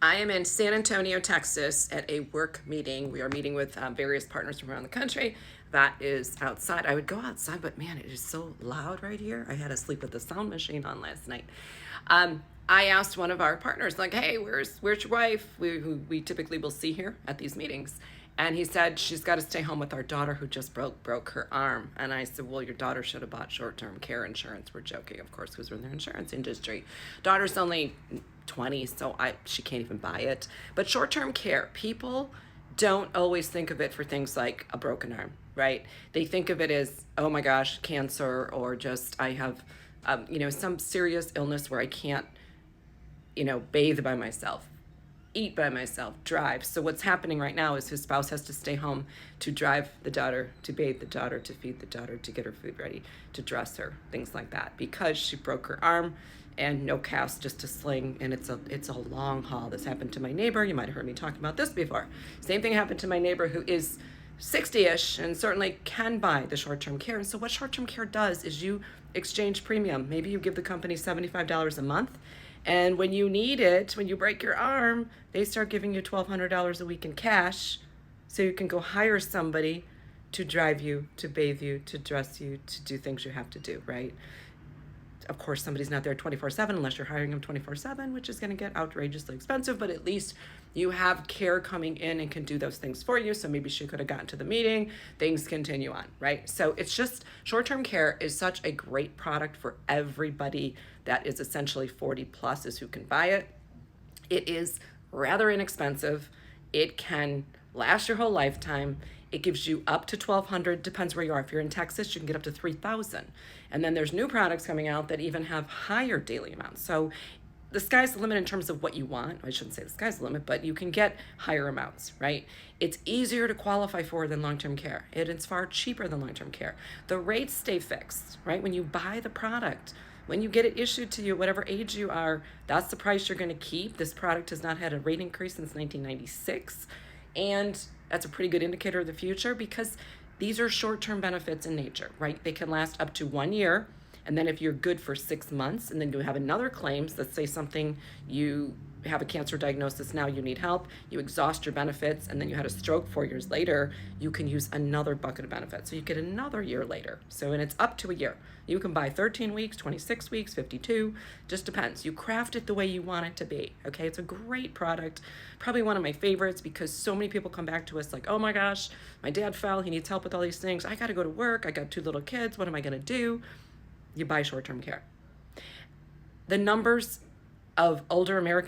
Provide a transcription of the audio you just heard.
I am in San Antonio, Texas at a work meeting. We are meeting with various partners from around the country. That is outside. I would go outside, but man, it is so loud right here. I had to sleep with the sound machine on last night. I asked one of our partners, like, hey, where's your wife? Who we typically will see here at these meetings. And he said, she's got to stay home with our daughter who just broke her arm. And I said, well, your daughter should have bought short-term care insurance. We're joking, of course, because we're in the insurance industry. Daughter's only 20, so she can't even buy it. But short-term care, people don't always think of it for things like a broken arm, right? They think of it as, oh my gosh, cancer, or just I have, some serious illness where I can't, bathe by myself, eat by myself, drive. So what's happening right now is his spouse has to stay home to drive the daughter, to bathe the daughter, to feed the daughter, to get her food ready, to dress her, things like that, because she broke her arm and no cast, just a sling, and it's a long haul. This happened to my neighbor. You might have heard me talk about this before. Same thing happened to my neighbor who is 60-ish and certainly can buy the short-term care. And so what short-term care does is you exchange premium. Maybe you give the company $75 a month, and when you need it, when you break your arm, they start giving you $1,200 a week in cash, so you can go hire somebody to drive you, to bathe you, to dress you, to do things you have to do, right? Of course, somebody's not there 24/7 unless you're hiring them 24/7, which is going to get outrageously expensive, but at least you have care coming in and can do those things for you. So maybe she could have gotten to the meeting, things continue on, right? So it's just, short-term care is such a great product for everybody that is essentially 40 plus is who can buy it. It is rather inexpensive. It can last your whole lifetime. It gives you up to $1,200, depends where you are. If you're in Texas, you can get up to $3,000. And then there's new products coming out that even have higher daily amounts. So the sky's the limit in terms of what you want. I shouldn't say the sky's the limit, but you can get higher amounts, right? It's easier to qualify for than long-term care. It's far cheaper than long-term care. The rates stay fixed, right? When you buy the product, when you get it issued to you, whatever age you are, that's the price you're going to keep. This product has not had a rate increase since 1996. And that's a pretty good indicator of the future, because these are short-term benefits in nature, right? They can last up to 1 year. And then if you're good for 6 months and then you have another claim, let's say something, you have a cancer diagnosis, now you need help, you exhaust your benefits, and then you had a stroke 4 years later, you can use another bucket of benefits. So you get another year later. So, and it's up to a year. You can buy 13 weeks, 26 weeks, 52, just depends. You craft it the way you want it to be, okay? It's a great product, probably one of my favorites, because so many people come back to us like, oh my gosh, my dad fell, he needs help with all these things. I gotta go to work, I got 2 little kids, what am I gonna do? You buy short-term care. The numbers of older Americans